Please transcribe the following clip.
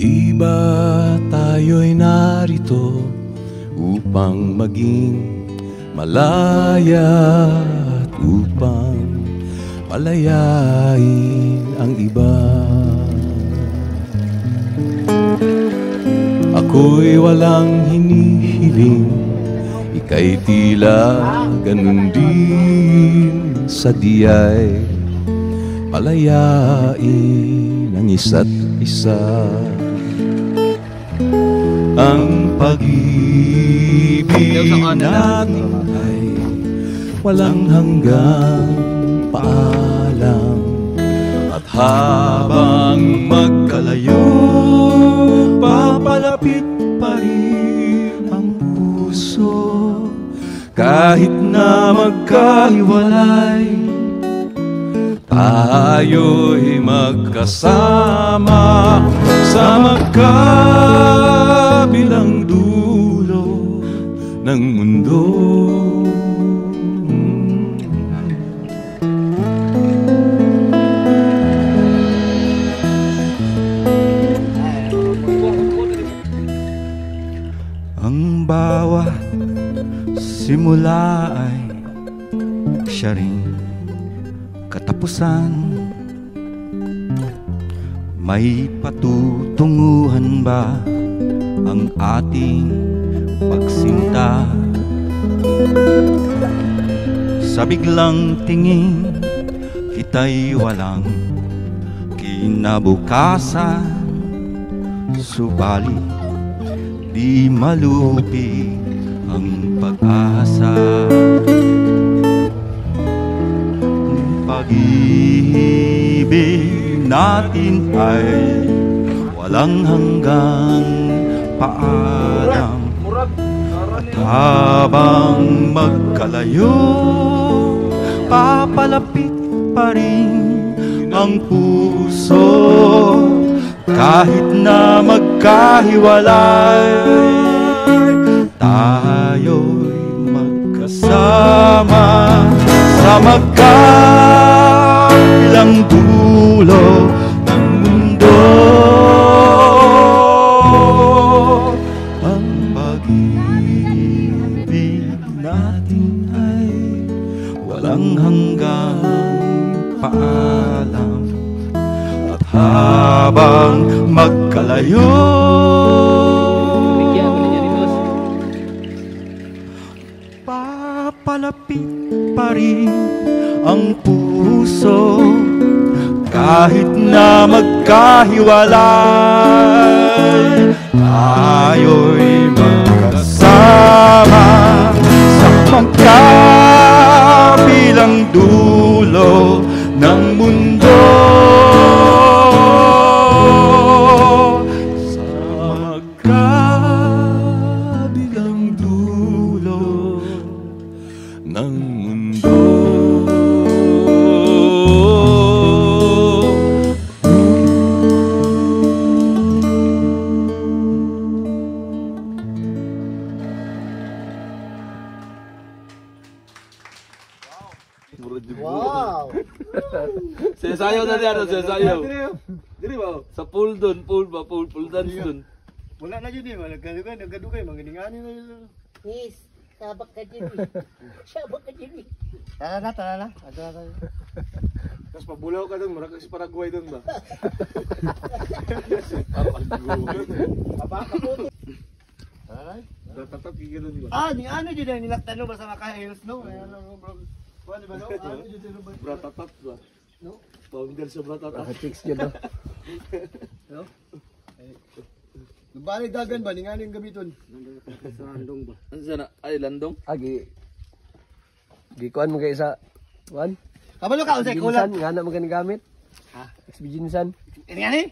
Di ba tayo'y narito upang maging malaya at upang palayain ang iba? Ako'y walang hinihiling, ika'y tila ganun din. Sadya'y palayain ang isa't isa. Ang pag-ibig natin ay walang hanggang paalam. At habang magkalayo, papalapit pa rin ang puso. Kahit na magkahiwalay, tayo'y magkasama sa magkabilang dulo ng mundo. Ang bawat simula ay siya rin katapusan. May patutunguhan ba ang ating pagsinta? Sa biglang tingin, kita'y walang kinabukasan. Subalit di malupi ang pag-asa. Pag-ibig natin ay walang hanggang paalam. At habang magkalayo, papalapit pa rin ang puso. Kahit na magkahiwalay, tayo'y magkasama sa magkabilang dulo ng mundo. Ang pag-ibig natin ay walang hanggang paalam. At habang magkalayo, papalapit pa rin ang puso. Kahit na magkahiwalay, tayo'y magkasama sa magkabilang dulo ng mundo. Sa magkabilang dulo ng mundo. Wow! Sayaw na diyan, sayaw. Dili ba? Sa pool doon, pool dance doon. Wala na yun eh, nagkadugay, manginingani na yun. Yes, sabak ka dyan eh. Sabak ka dyan eh. Tara na. Tapos pabulaw ka doon, marag si Paraguay doon ba? Papakaputo. Tara na. Tatat kikilon ba? Ah, ni ano dyan ang nilaktan no, basta maka-hills no? Ano bro? Pwede ba no? Ano dyan no? Bratatat ba? No? Founder sa bratatat. Naka-chicks dyan no? No? Nabalik dagan ba? Ningani yung gabiton? Sa landong ba? Ano sana? Ay, landong? Agi. Gikuan mo kayo sa kuan? Kabalo ka unsay kulang. Nga na mo gamit. Ha? Expedition. Ningani?